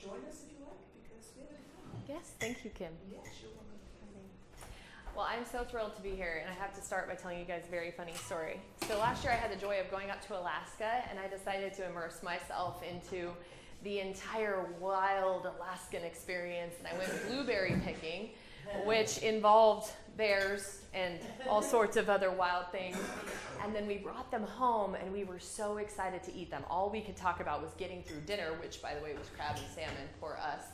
join us if you like, because we have fun. Yes, thank you, Kim. Yes, you're welcome. Well, I'm so thrilled to be here, and I have to start by telling you guys a very funny story. So last year I had the joy of going up to Alaska, and I decided to immerse myself into the entire wild Alaskan experience, and I went blueberry picking, which involved bears and all sorts of other wild things. And then we brought them home, and we were so excited to eat them. All we could talk about was getting through dinner, which, by the way, was crab and salmon for us,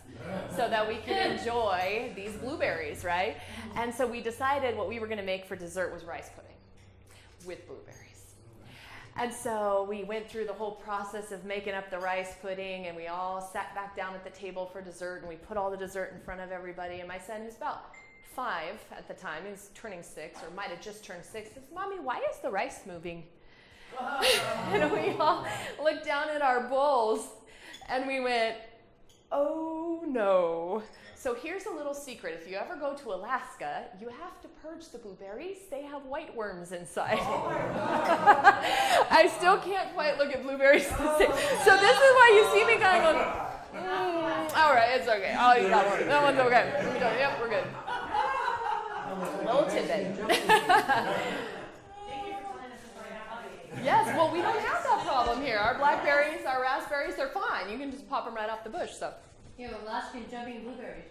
so that we could enjoy these blueberries, right? And so we decided what we were going to make for dessert was rice pudding with blueberries. And so we went through the whole process of making up the rice pudding, and we all sat back down at the table for dessert, and we put all the dessert in front of everybody. And my son, who's about 5 at the time, he was turning 6, or might have just turned 6, says, "Mommy, why is the rice moving?" And we all looked down at our bowls, and we went, "Oh no." So here's a little secret. If you ever go to Alaska, you have to purge the blueberries. They have white worms inside. I still can't quite look at blueberries the same. So this is why you see me kind of going, all right, it's okay. I'll eat that one. That one's okay. Yep, we're good. Little tidbit. Yes, well, we don't have that problem here. Our blackberries, our raspberries, they're fine. You can just pop them right off the bush, so. You have Alaskan jumping blueberries.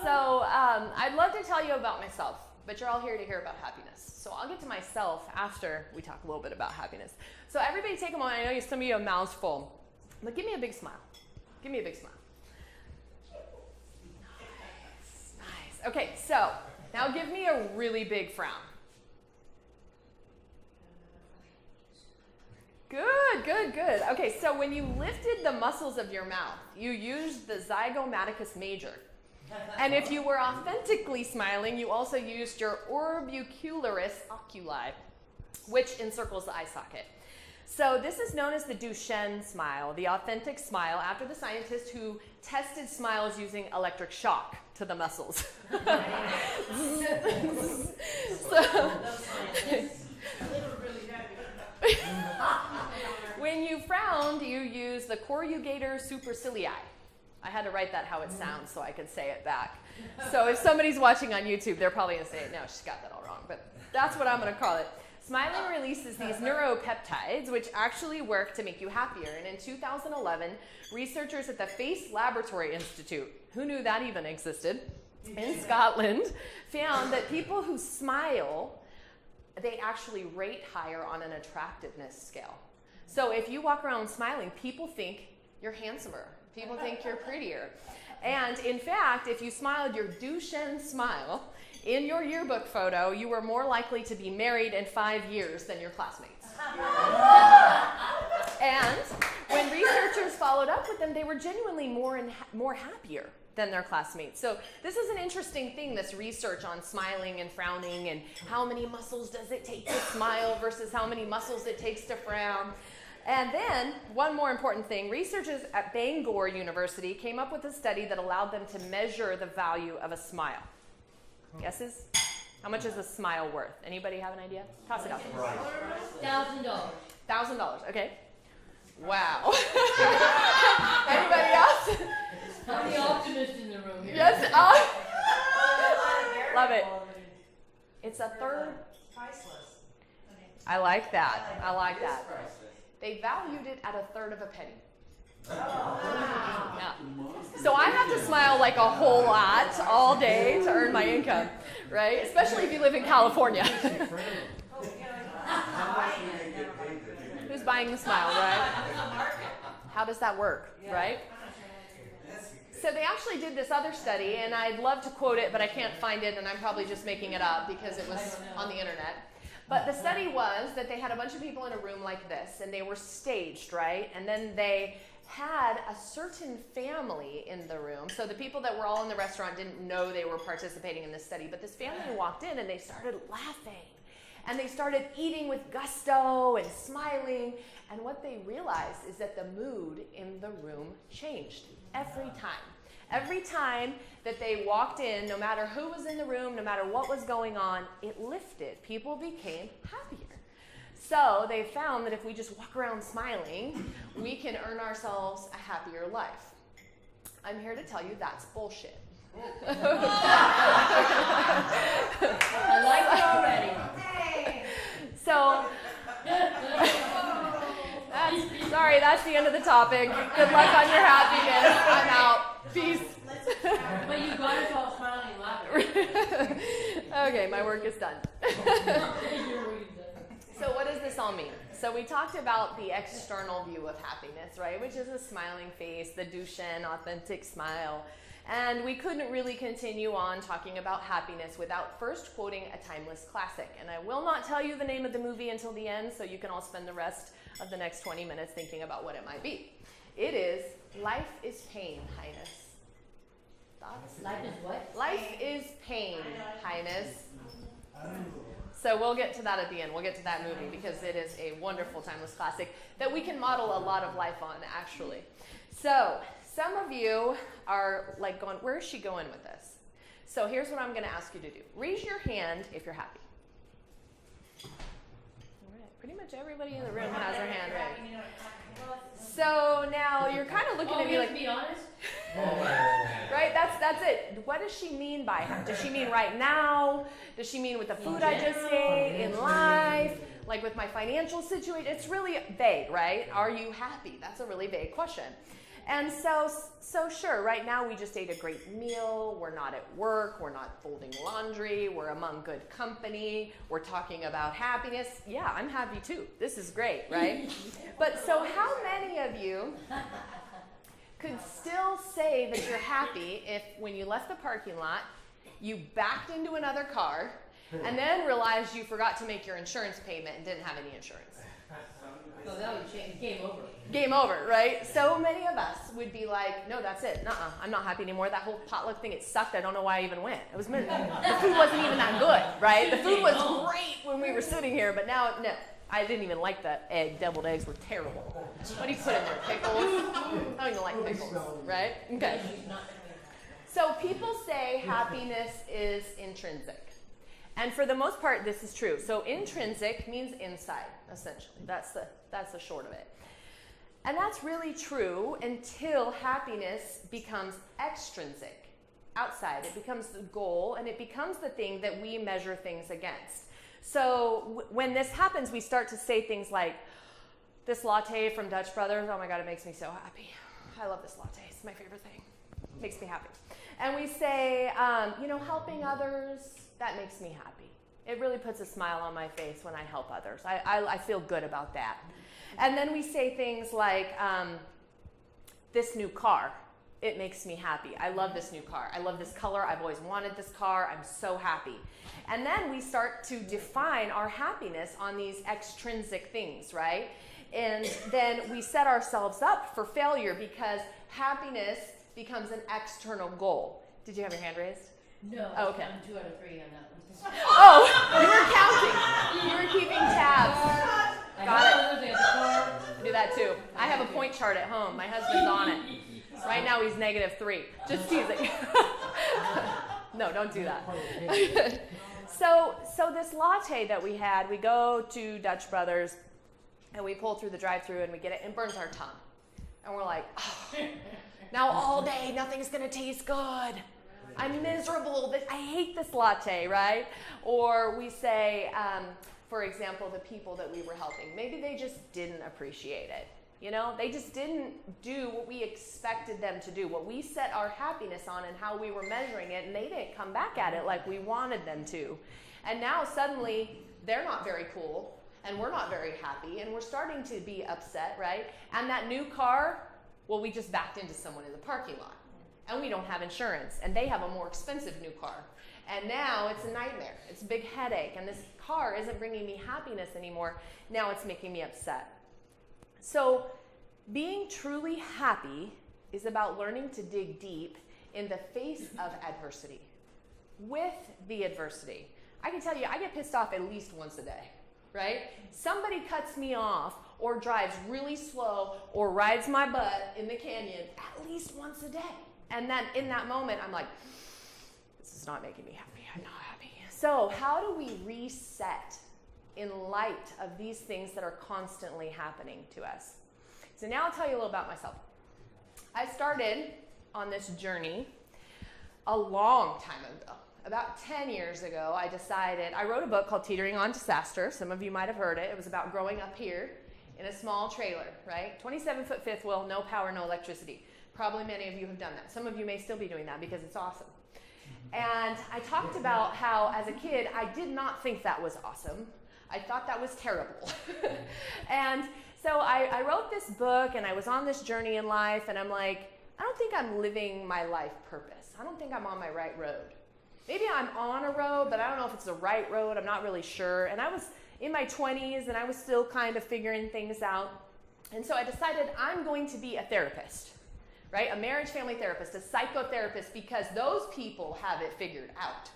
So I'd love to tell you about myself, but you're all here to hear about happiness. So I'll get to myself after we talk a little bit about happiness. So everybody take a moment. I know some of you have mouths full, but give me a big smile. Give me a big smile. Nice. Okay, so now give me a really big frown. Good, good, good. Okay, so when you lifted the muscles of your mouth, you used the zygomaticus major. And if you were authentically smiling, you also used your orbicularis oculi, which encircles the eye socket. So this is known as the Duchenne Smile, the authentic smile, after the scientist who tested smiles using electric shock to the muscles. When you frowned, you used the corrugator supercilii. I had to write that how it sounds so I could say it back. So if somebody's watching on YouTube, they're probably going to say, no, she's got that all wrong. But that's what I'm going to call it. Smiling releases these neuropeptides, which actually work to make you happier. And in 2011, researchers at the Face Laboratory Institute, who knew that even existed, in Scotland, found that people who smile, they actually rate higher on an attractiveness scale. So if you walk around smiling, people think you're handsomer. People think you're prettier. And in fact, if you smiled your Duchenne Smile in your yearbook photo, you were more likely to be married in 5 years than your classmates. And when researchers followed up with them, they were genuinely more happier than their classmates. So this is an interesting thing, this research on smiling and frowning and how many muscles does it take to smile versus how many muscles it takes to frown. And then, one more important thing, researchers at Bangor University came up with a study that allowed them to measure the value of a smile. Guesses? How much is a smile worth? Anybody have an idea? Toss it out. $1,000. $1,000, okay. Wow. Anybody else? I'm the optimist in the room here. Yes. Love it. It's a third. Priceless. I like that. I like that. They valued it at a third of a penny. Yeah. So I have to smile like a whole lot all day to earn my income, right? Especially if you live in California. Who's buying the smile, right? How does that work, right? So they actually did this other study, and I'd love to quote it, but I can't find it, and I'm probably just making it up because it was on the internet. But the study was that they had a bunch of people in a room like this, and they were staged, right? And then they had a certain family in the room. So the people that were all in the restaurant didn't know they were participating in this study, but this family walked in, and they started laughing. And they started eating with gusto and smiling. And what they realized is that the mood in the room changed every time. Every time that they walked in, no matter who was in the room, no matter what was going on, it lifted. People became happier. So they found that if we just walk around smiling, we can earn ourselves a happier life. I'm here to tell you that's bullshit. I like it already. Hey! So, that's the end of the topic. Good luck on your happiness. I'm out. Peace. But you got us all smiling and laughing. Okay, my work is done. So what does this all mean? So we talked about the external view of happiness, right? Which is a smiling face, the Duchenne authentic smile. And we couldn't really continue on talking about happiness without first quoting a timeless classic. And I will not tell you the name of the movie until the end, so you can all spend the rest of the next 20 minutes thinking about what it might be. It is Life is Pain, Highness. Thoughts? Life is what? Life is Pain, Highness. So we'll get to that at the end. We'll get to that movie because it is a wonderful timeless classic that we can model a lot of life on, actually. So some of you are like going, where is she going with this? So here's what I'm going to ask you to do. Raise your hand if you're happy. All right. Pretty much everybody in the room has their hand raised. So now you're kind of looking at me like, to be honest? right? That's it. What does she mean by happy? Does she mean right now? Does she mean with the food I just ate, in life, like with my financial situation? It's really vague, right? Are you happy? That's a really vague question. And so sure, right now we just ate a great meal. We're not at work. We're not folding laundry. We're among good company. We're talking about happiness. Yeah, I'm happy too. This is great, right? But so how many of you could still say that you're happy if when you left the parking lot, you backed into another car and then realized you forgot to make your insurance payment and didn't have any insurance? So that would change. Game over. Game over, right? So many of us would be like, no, that's it. Nuh-uh, I'm not happy anymore. That whole potluck thing, it sucked. I don't know why I even went. The food wasn't even that good, right? The food was great when we were sitting here, but now, no. I didn't even like the deviled eggs were terrible. What do you put in there? Pickles? I don't even like pickles, right? Okay. So people say happiness is intrinsic. And for the most part, this is true. So intrinsic means inside, essentially. That's the short of it. And that's really true until happiness becomes extrinsic, outside. It becomes the goal, and it becomes the thing that we measure things against. So when this happens, we start to say things like, this latte from Dutch Brothers, oh my God, it makes me so happy. I love this latte. It's my favorite thing. It makes me happy. And we say, helping others, that makes me happy. It really puts a smile on my face when I help others. I feel good about that. And then we say things like, this new car, it makes me happy. I love this new car. I love this color. I've always wanted this car. I'm so happy. And then we start to define our happiness on these extrinsic things, right? And then we set ourselves up for failure because happiness becomes an external goal. Did you have your hand raised? No. Oh, okay. I'm 2 out of 3 on that one. Oh, you were counting. You were keeping tabs. Got it. I do that too. I have a point chart at home. My husband's on it. Right now he's -3. Just teasing. No, don't do that. So this latte that we had, we go to Dutch Brothers and we pull through the drive-thru and we get it and it burns our tongue. And we're like, oh, now all day nothing's gonna taste good. I'm miserable. I hate this latte, right? Or we say, for example, the people that we were helping, maybe they just didn't appreciate it. They just didn't do what we expected them to do, what we set our happiness on and how we were measuring it, and they didn't come back at it like we wanted them to. And now suddenly they're not very cool, and we're not very happy, and we're starting to be upset, right? And that new car, well, we just backed into someone in the parking lot, and we don't have insurance, and they have a more expensive new car. And now it's a nightmare. It's a big headache, and this car isn't bringing me happiness anymore. Now it's making me upset. So being truly happy is about learning to dig deep in the face of adversity, with the adversity. I can tell you, I get pissed off at least once a day, right? Somebody cuts me off or drives really slow or rides my butt in the canyon at least once a day. And then in that moment, I'm like, this is not making me happy. I'm not happy. So how do we reset in light of these things that are constantly happening to us. So now I'll tell you a little about myself. I started on this journey a long time ago. About 10 years ago, I wrote a book called Teetering on Disaster. Some of you might have heard it. It was about growing up here in a small trailer, right? 27-foot fifth wheel, no power, no electricity. Probably many of you have done that. Some of you may still be doing that because it's awesome. And I talked about how, as a kid, I did not think that was awesome. I thought that was terrible. And so I wrote this book, and I was on this journey in life, and I'm like, I don't think I'm living my life purpose. I don't think I'm on my right road. Maybe I'm on a road, but I don't know if it's the right road. I'm not really sure. And I was in my 20s, and I was still kind of figuring things out. And so I decided I'm going to be a therapist, right? A marriage family therapist, a psychotherapist, because those people have it figured out.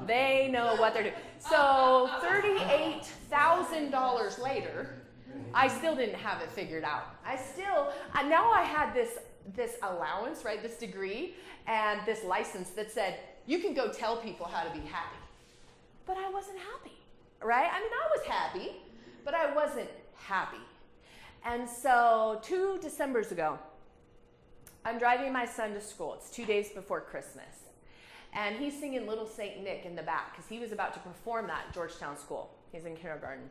They know what they're doing. So $38,000 later, I still didn't have it figured out. Now I had this allowance, right? This degree and this license that said, you can go tell people how to be happy. But I wasn't happy, right? I mean, I was happy, but I wasn't happy. And so 2 Decembers ago, I'm driving my son to school. It's 2 days before Christmas. And he's singing Little Saint Nick in the back because he was about to perform that at Georgetown School. He's in kindergarten.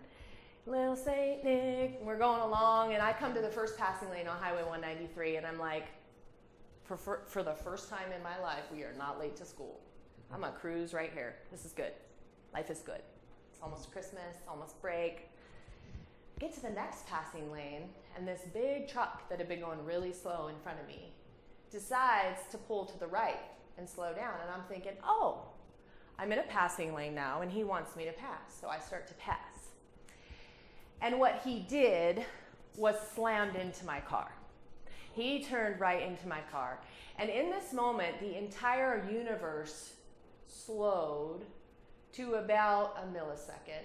Little Saint Nick, we're going along, and I come to the first passing lane on Highway 193, and I'm like, for the first time in my life, we are not late to school. I'm on cruise right here. This is good. Life is good. It's almost Christmas, almost break. Get to the next passing lane, and this big truck that had been going really slow in front of me decides to pull to the right and slow down. And I'm thinking, oh, I'm in a passing lane now, and he wants me to pass. So I start to pass. And what he did was slammed into my car. He turned right into my car. And in this moment, the entire universe slowed to about a millisecond.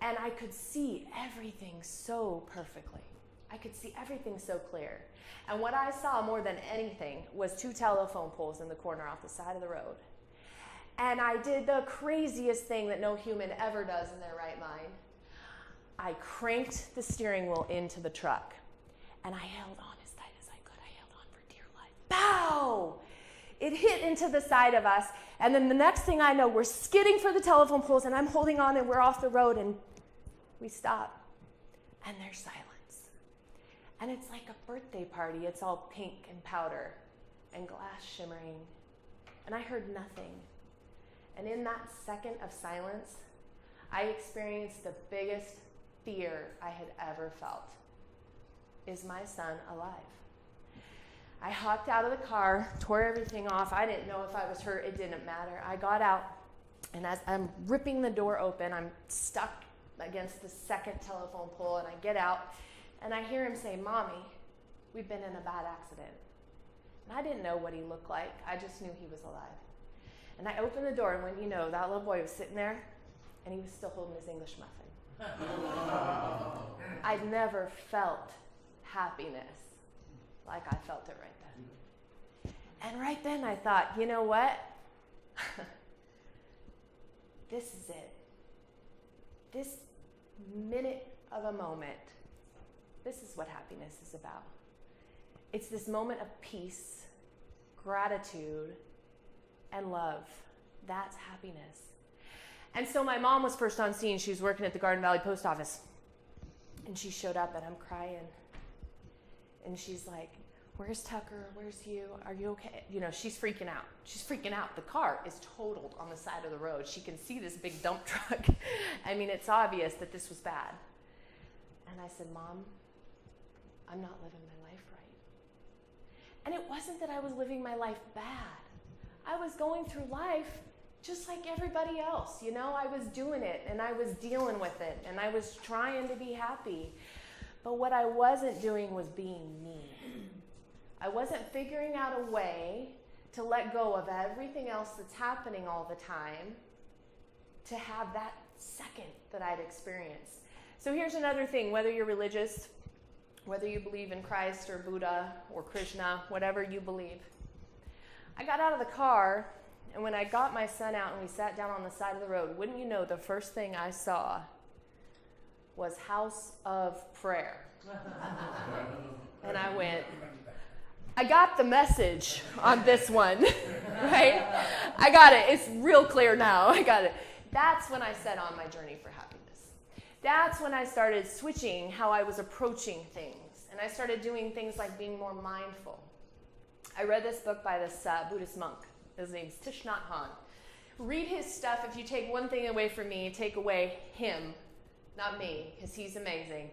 And I could see everything so perfectly. I could see everything so clear. And what I saw more than anything was 2 telephone poles in the corner off the side of the road. And I did the craziest thing that no human ever does in their right mind. I cranked the steering wheel into the truck, and I held on as tight as I could. I held on for dear life. Bow! It hit into the side of us, and then the next thing I know, we're skidding for the telephone poles, and I'm holding on, and we're off the road, and we stop, and there's silence. And it's like a birthday party. It's all pink and powder and glass shimmering, and I heard nothing. And in that second of silence, I experienced the biggest fear I had ever felt. Is my son alive? I hopped out of the car, tore everything off. I didn't know if I was hurt. It didn't matter. I got out, and as I'm ripping the door open, I'm stuck against the second telephone pole, and I get out, and I hear him say, "Mommy, we've been in a bad accident." And I didn't know what he looked like. I just knew he was alive. And I opened the door, and when that little boy was sitting there, and he was still holding his English muffin. I'd never felt happiness like I felt it right then. And right then I thought, you know what? This is it. This minute of a moment, this is what happiness is about. It's this moment of peace, gratitude, and love. That's happiness. And so my mom was first on scene. She was working at the Garden Valley Post Office. And she showed up, and I'm crying. And she's like, "Where's Tucker? Where's you? Are you okay?" She's freaking out. She's freaking out. The car is totaled on the side of the road. She can see this big dump truck. I mean, it's obvious that this was bad. And I said, "Mom, I'm not living my life right." And it wasn't that I was living my life bad. I was going through life just like everybody else, I was doing it, and I was dealing with it, and I was trying to be happy. But what I wasn't doing was being me. I wasn't figuring out a way to let go of everything else that's happening all the time to have that second that I'd experienced. So here's another thing, whether you're religious, whether you believe in Christ or Buddha or Krishna, whatever you believe. I got out of the car, and when I got my son out and we sat down on the side of the road, wouldn't you know, the first thing I saw was House of Prayer. And I went, I got the message on this one, right? I got it. It's real clear now. I got it. That's when I set on my journey for happiness. That's when I started switching how I was approaching things. And I started doing things like being more mindful. I read this book by this Buddhist monk. His name's Thich Nhat Hanh. Read his stuff. If you take one thing away from me, take away him, not me, because he's amazing.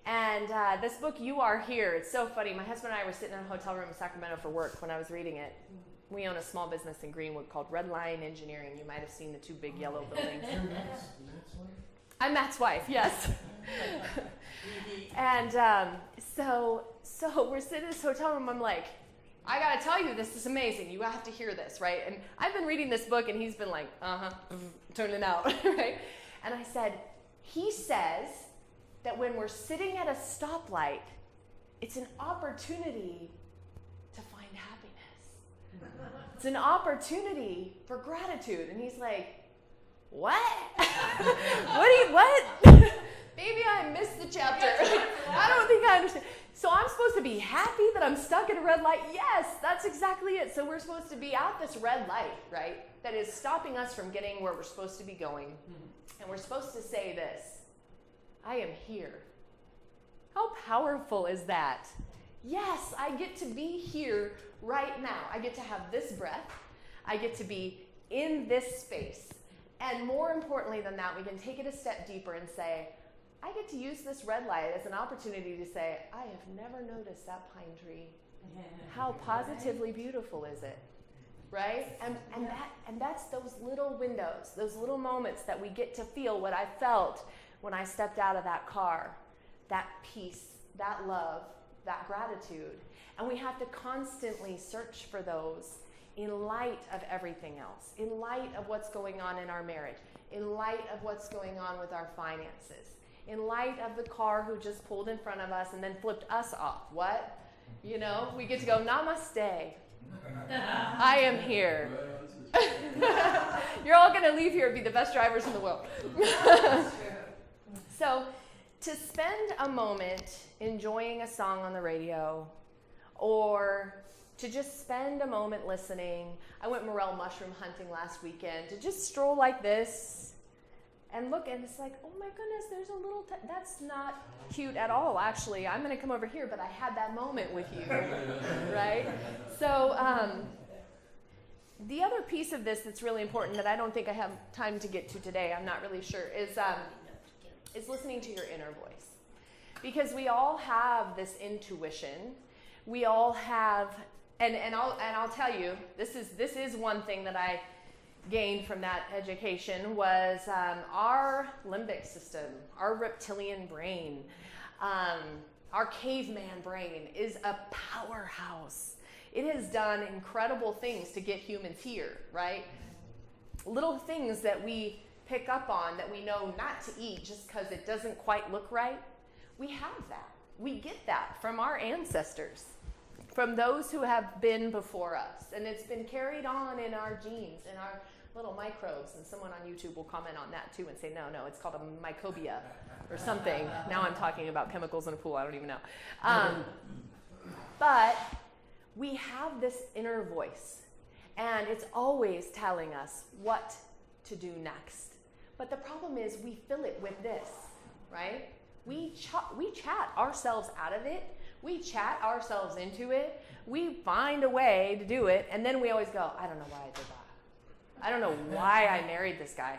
And this book, You Are Here, it's so funny. My husband and I were sitting in a hotel room in Sacramento for work when I was reading it. We own a small business in Greenwood called Red Lion Engineering. You might have seen the two big yellow buildings. I'm Matt's wife, yes. And so we're sitting in this hotel room. I'm like, I got to tell you, this is amazing. You have to hear this, right? And I've been reading this book, and he's been like, turning out, right? And I said, he says that when we're sitting at a stoplight, it's an opportunity to find happiness. It's an opportunity for gratitude. And he's like, what? What? Maybe I missed the chapter. I don't think I understand. So I'm supposed to be happy that I'm stuck at a red light? Yes, that's exactly it. So we're supposed to be at this red light, right? That is stopping us from getting where we're supposed to be going. And we're supposed to say this, I am here. How powerful is that? Yes, I get to be here right now. I get to have this breath. I get to be in this space. And more importantly than that, we can take it a step deeper and say, I get to use this red light as an opportunity to say, I have never noticed that pine tree. How positively beautiful is it? Right? And that's those little windows, those little moments that we get to feel what I felt when I stepped out of that car, that peace, that love, that gratitude. And we have to constantly search for those in light of everything else, in light of what's going on in our marriage, in light of what's going on with our finances, in light of the car who just pulled in front of us and then flipped us off. What? You know, we get to go, namaste. I am here. You're all going to leave here and be the best drivers in the world. So, to spend a moment enjoying a song on the radio, or to just spend a moment listening. I went morel mushroom hunting last weekend. To just stroll like this and look, and it's like, oh my goodness, there's a little, that's not cute at all, actually. I'm going to come over here, but I had that moment with you, right? So the other piece of this that's really important that I don't think I have time to get to today, I'm not really sure, is listening to your inner voice. Because we all have this intuition. We all have, and I'll tell you, this is one thing that I gained from that education was our limbic system, our reptilian brain, our caveman brain is a powerhouse. It has done incredible things to get humans here, right? Little things that we pick up on that we know not to eat just because it doesn't quite look right. We have that. We get that from our ancestors, from those who have been before us. And it's been carried on in our genes, in our little microbes. And someone on YouTube will comment on that too and say, no, it's called a mycobia or something. Now I'm talking about chemicals in a pool. I don't even know. But we have this inner voice, and it's always telling us what to do next. But the problem is we fill it with this, right? We chat ourselves out of it. We chat ourselves into it. We find a way to do it, and then we always go, I don't know why I did that. I don't know why I married this guy,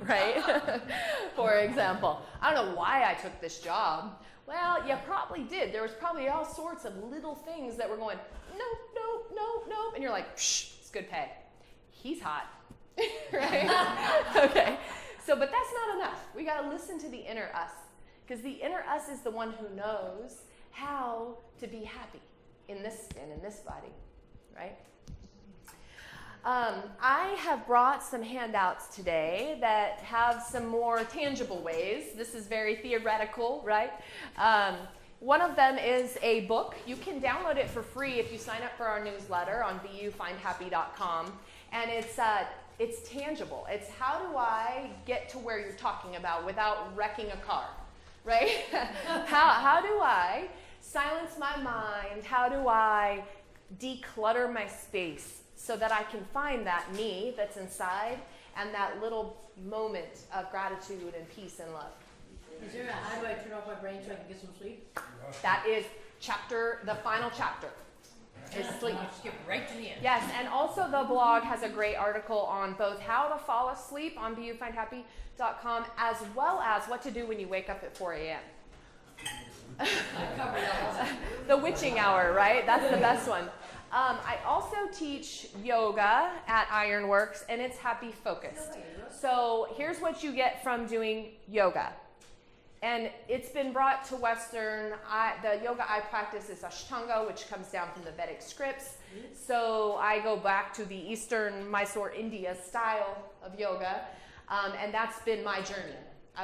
right? For example, I don't know why I took this job. Well, you probably did. There was probably all sorts of little things that were going, nope, and you're like, psh, it's good pay. He's hot, right? Okay, so, but that's not enough. We got to listen to the inner us, because the inner us is the one who knows how to be happy in this skin, in this body, right? I have brought some handouts today that have some more tangible ways. This is very theoretical, right? One of them is a book. You can download it for free if you sign up for our newsletter on bufindhappy.com. And it's tangible. It's how do I get to where you're talking about without wrecking a car, right? how do I silence my mind? How do I declutter my space so that I can find that me that's inside and that little moment of gratitude and peace and love? Is there a how do I turn off my brain so I can get some sleep? That is the final chapter. Is sleep. I'll skip right to the end. Yes, and also the blog has a great article on both how to fall asleep on beyoufindhappy.com as well as what to do when you wake up at 4 a.m. I covered that one. The witching hour, right? That's the best one. I also teach yoga at Ironworks, and it's happy focused. So here's what you get from doing yoga. And it's been brought to Western. The yoga I practice is Ashtanga, which comes down from the Vedic scripts. So I go back to the Eastern Mysore, India style of yoga. And that's been my journey.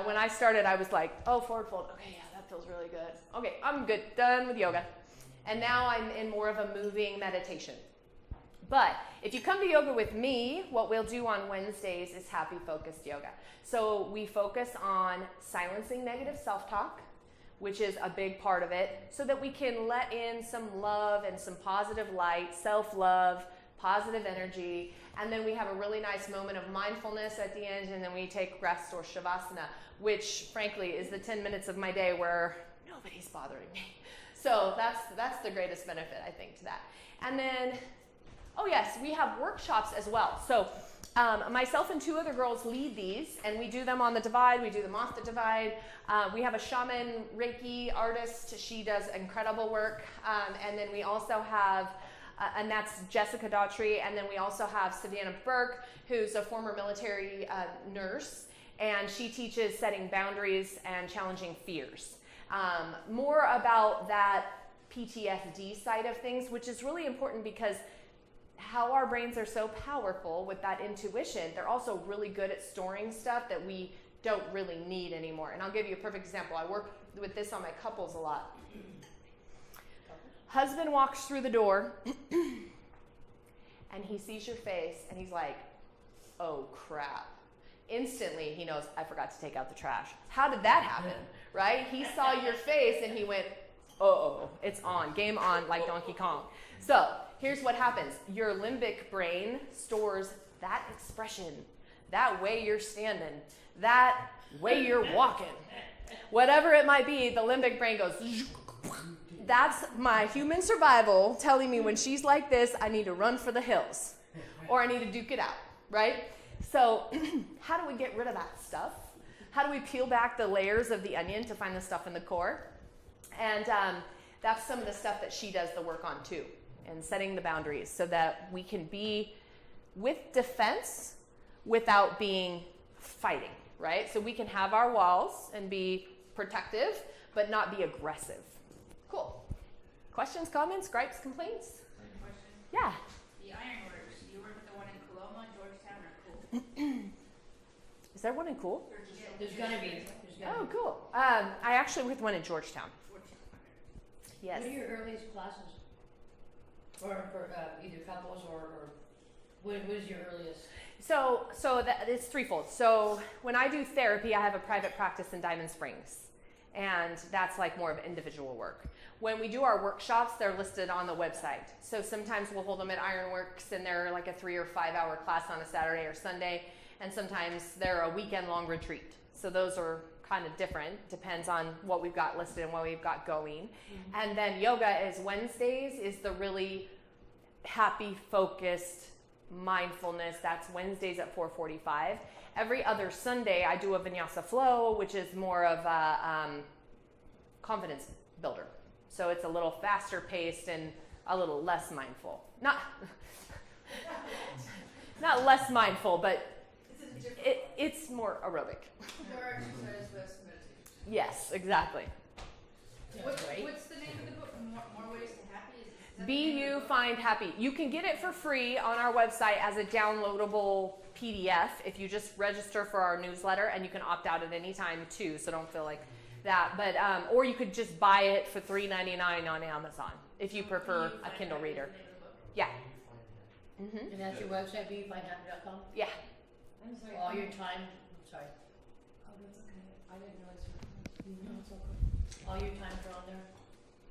When I started, I was like, oh, forward fold. Okay, yeah, that feels really good. Okay, I'm good. Done with yoga. And now I'm in more of a moving meditation. But if you come to yoga with me, what we'll do on Wednesdays is happy focused yoga. So we focus on silencing negative self-talk, which is a big part of it, so that we can let in some love and some positive light, self-love, positive energy, and then we have a really nice moment of mindfulness at the end, and then we take rest or shavasana, which frankly is the 10 minutes of my day where nobody's bothering me. So that's the greatest benefit, I think, to that. And then, oh yes, we have workshops as well. So myself and 2 other girls lead these, and we do them on the Divide. We do them off the Divide. We have a shaman Reiki artist. She does incredible work. And then we also have, and that's Jessica Daughtry. And then we also have Savannah Burke, who's a former military nurse, and she teaches setting boundaries and challenging fears. More about that PTSD side of things, which is really important because how our brains are so powerful with that intuition, they're also really good at storing stuff that we don't really need anymore. And I'll give you a perfect example. I work with this on my couples a lot. Husband walks through the door and he sees your face and he's like, oh crap. Instantly he knows, I forgot to take out the trash. How did that happen, right? He saw your face and he went, uh-oh, it's on, game on, like Donkey Kong. So here's what happens. Your limbic brain stores that expression, that way you're standing, that way you're walking. Whatever it might be, the limbic brain goes, that's my human survival telling me when she's like this, I need to run for the hills or I need to duke it out, right? So how do we get rid of that stuff? How do we peel back the layers of the onion to find the stuff in the core? And that's some of the stuff that she does the work on too, and setting the boundaries so that we can be with defense without being fighting, right? So we can have our walls and be protective, but not be aggressive. Cool. Questions, comments, gripes, complaints? Question. Yeah. The Ironworks, you work at the one in Coloma, Georgetown, or Cool? Is there one in Cool? There's gonna be. Oh, cool. I actually work with one in Georgetown. Yes. What are your earliest classes? Or for either couples or what is your earliest? So it's threefold. So when I do therapy, I have a private practice in Diamond Springs, and that's like more of individual work. When we do our workshops, they're listed on the website. So sometimes we'll hold them at Ironworks, and they're like a 3 or 5 hour class on a Saturday or Sunday, and sometimes they're a weekend-long retreat. So those are kind of different, depends on what we've got listed and what we've got going. Mm-hmm. And then yoga is Wednesdays, is the really happy, focused mindfulness. That's Wednesdays at 4:45. Every other Sunday, I do a vinyasa flow, which is more of a confidence builder. So it's a little faster paced and a little less mindful. Not less mindful, but it's more aerobic. More exercise, less meditation. Yes, exactly. What's the name of the book? More Ways to Happy? Is that Be You Find Happy. You can get it for free on our website as a downloadable PDF if you just register for our newsletter, and you can opt out at any time too, so don't feel like that. But or you could just buy it for $3.99 on Amazon if you prefer a Kindle reader. Yeah. Mm-hmm. And that's your website, befinehappy.com? Yeah. I'm sorry. All your time, sorry. Oh, that's okay. I didn't realize you were. No, it's okay. All your times are on there?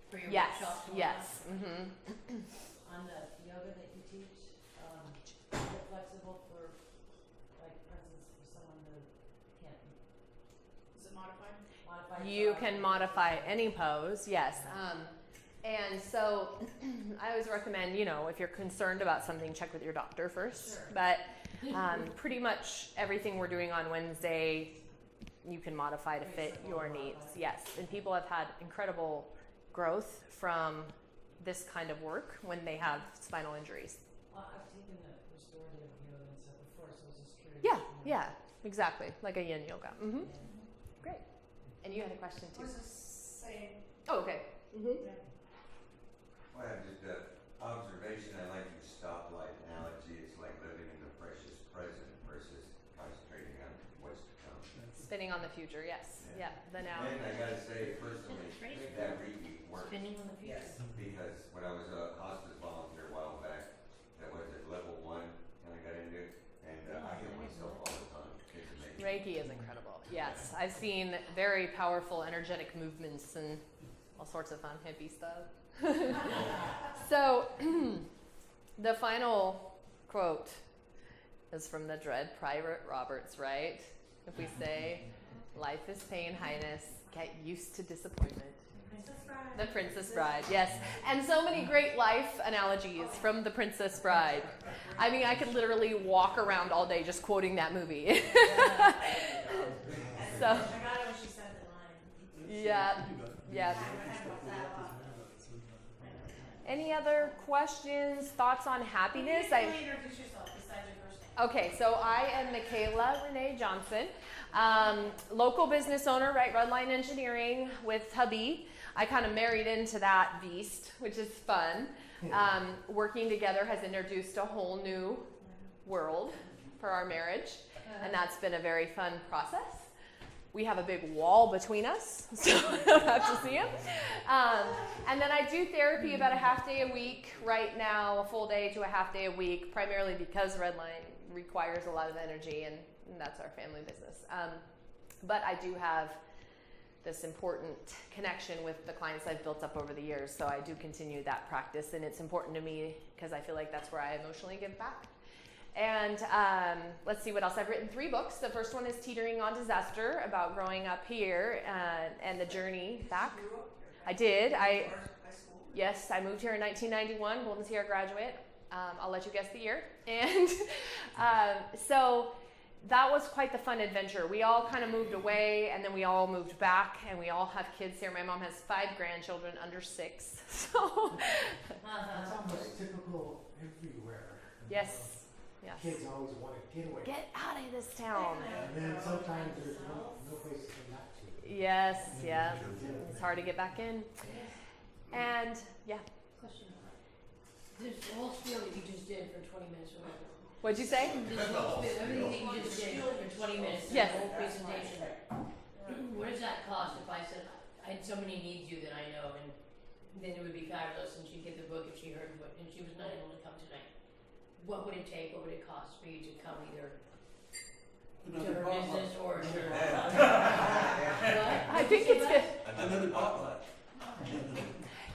For your Yes. workshops? and all Yes. that? Mm-hmm. On the yoga that you teach, is it flexible for, like, for instance, for someone who can't Is it modified? modify? You can modify any pose, yes. And so I always recommend, if you're concerned about something, check with your doctor first. Sure. But pretty much everything we're doing on Wednesday, you can modify to fit your needs. Yes. And people have had incredible growth from this kind of work when they have spinal injuries. I've taken the restorative yoga and stuff before, so I was just curious. Yeah, exactly. Like a yin yoga. Mm-hmm. Great. And you had a question too. Was the same. Oh, okay. Mm-hmm. Well, I have just an observation. I like your stoplight analogy. It's like living in the precious present versus concentrating on what's to come. Spinning on the future, yes. Yeah, the now. And I gotta say, personally, that really worked. Spinning on the future? Yes. Because when I was a hospice volunteer a while back, that was at level 1, and I got into it, and I heal myself all the time. It's amazing. Reiki is incredible. Yes, I've seen very powerful energetic movements and all sorts of fun hippie stuff. So, the final quote is from the Dread Private Roberts, right? If we say, "Life is pain, Highness. Get used to disappointment." The Princess Bride, yes. And so many great life analogies from The Princess Bride. I mean, I could literally walk around all day just quoting that movie. So, I got it when she said the line. yeah. I had about that a lot. Any other questions, thoughts on happiness? Can you introduce yourself besides your first name? Okay, so I am Michaela Renee Johnson, local business owner, right? Redline Engineering with hubby. I kind of married into that beast, which is fun. Working together has introduced a whole new world for our marriage, and that's been a very fun process. We have a big wall between us, so I don't have to see him. And then I do therapy about a half day a week right now, a full day to a half day a week, primarily because Redline requires a lot of energy, and that's our family business. But I do have this important connection with the clients I've built up over the years, so I do continue that practice, and it's important to me because I feel like that's where I emotionally give back. And let's see what else. I've written 3 books. The first one is Teetering on Disaster, about growing up here and the journey back. I did. Yes, I moved here in 1991, Golden Sierra graduate. I'll let you guess the year. And so that was quite the fun adventure. We all kind of moved away, and then we all moved back, and we all have kids here. My mom has 5 grandchildren under 6. So It's almost typical everywhere. yes. Kids always want to get away. Get out of this town. And then sometimes there's no place to come back to. Yes, yeah. It's hard to get back in. And yeah. Question. This whole spiel that you just did for 20 minutes or whatever. What'd you say? This whole spiel, everything that you just did for 20 minutes, Yes. the whole presentation. What does that cost if I said, somebody needs you that I know, and then it would be fabulous, and she'd get the book if she heard what, and she was not able to come tonight. What would it take? What would it cost for you to come either to her business or to her? I think it's good. Another potluck.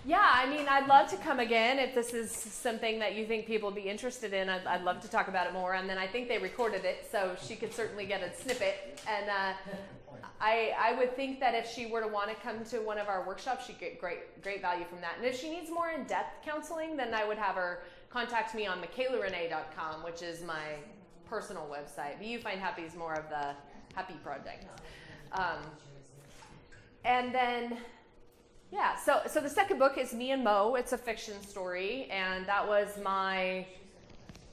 Yeah, I mean, I'd love to come again if this is something that you think people would be interested in. I'd love to talk about it more. And then I think they recorded it, so she could certainly get a snippet. And I would think that if she were to want to come to one of our workshops, she'd get great value from that. And if she needs more in-depth counseling, then I would have her contact me on michaelarenee.com, which is my personal website. But You Find Happy is more of the happy project. And then, yeah, so the second book is Me and Mo. It's a fiction story, and that was my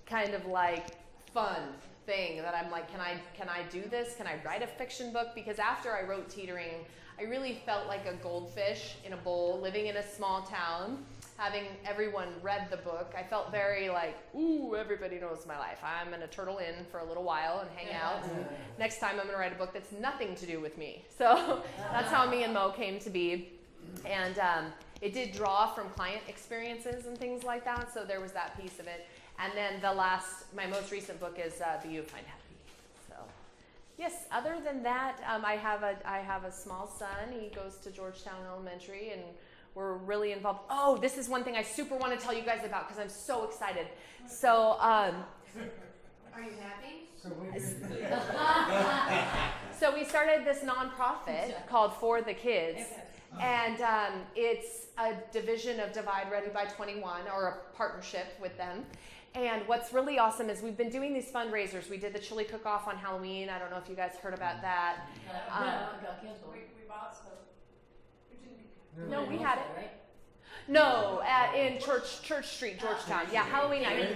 kind of like fun thing that I'm like, can I do this? Can I write a fiction book? Because after I wrote Teetering, I really felt like a goldfish in a bowl, living in a small town, having everyone read the book. I felt very like, ooh, everybody knows my life. I'm going to turtle in for a little while and hang out. Next time I'm going to write a book that's nothing to do with me. So that's how Me and Mo came to be. And it did draw from client experiences and things like that. So there was that piece of it. And then my most recent book is Be You Find Happy. So, yes. Other than that, I have a small son. He goes to Georgetown Elementary, and we're really involved. Oh, this is one thing I super want to tell you guys about because I'm so excited. So, Are you happy? so we started this nonprofit called For the Kids. And it's a division of Divide Ready by 21, or a partnership with them. And what's really awesome is we've been doing these fundraisers. We did the chili cook-off on Halloween. I don't know if you guys heard about that. No, it got canceled. We bought some. We didn't. No, we had it. Right? No, in Church Street, Georgetown. Yeah, Halloween night.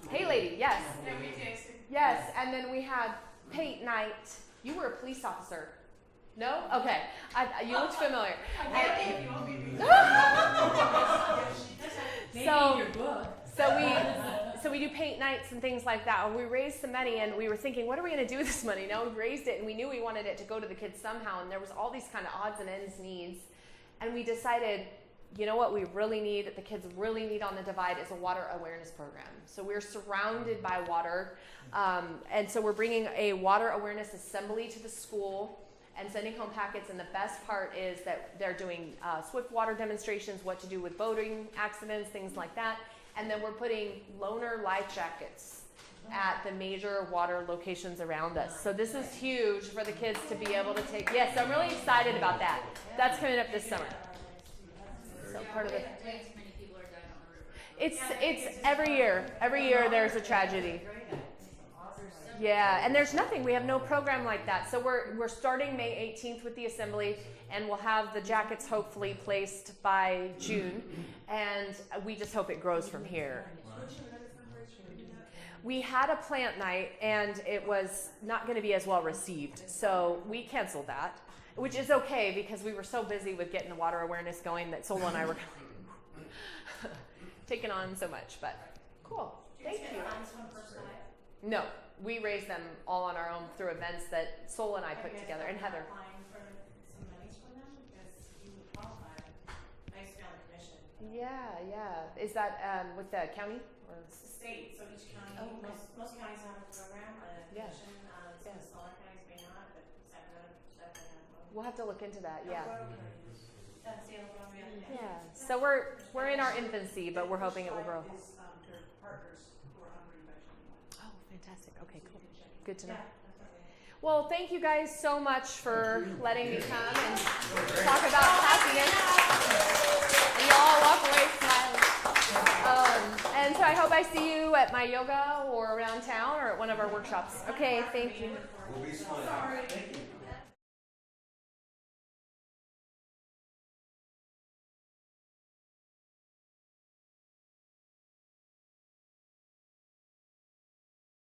Hey, lady, yes. Yeah, we did. Yes, and then we had Pate night. You were a police officer. No? Okay. You looked familiar. If you want me to. So, your book. so we do paint nights and things like that. We raised some money, and we were thinking, what are we going to do with this money? Now we raised it, and we knew we wanted it to go to the kids somehow, and there was all these kind of odds and ends needs. And we decided, you know what we really need, the kids really need on the Divide, is a water awareness program. So we're surrounded by water, and so we're bringing a water awareness assembly to the school and sending home packets. And the best part is that they're doing swift water demonstrations, what to do with boating accidents, things like that. And then we're putting loaner life jackets at the major water locations around us. So this is huge for the kids to be able to take. Yes, I'm really excited about that. That's coming up this summer. So part of it. Way too many people are dying on the river. It's every year. Every year there's a tragedy. Yeah, and there's nothing. We have no program like that. So we're starting May 18th with the assembly, and we'll have the jackets hopefully placed by June, and we just hope it grows from here. We had a plant night, and it was not going to be as well received, so we canceled that, which is okay because we were so busy with getting the water awareness going that Solo and I were taking on so much. But cool. Thank you. No, we raised them all on our own through events that Sol and I put together, and Heather. Applying for some monies from them because you would qualify. I used to be on the commission. Yeah. Is that with the county or? It's the state, so each county, Oh, okay. most counties have a program, a Yeah. commission. Some of the smaller counties may not, but Sacramento definitely have one. We'll have to look into that. Yeah. That's the other one we have. Yeah. So we're in our infancy, but we're hoping it will grow. Is, their partners who are hungry vegetable. Oh, fantastic. Okay, cool. Good to know. Well, thank you guys so much for letting me come and talk about happiness. And you all walk away smiling. And so I hope I see you at my yoga or around town or at one of our workshops. Okay, thank you. We'll be smiling. Thank you.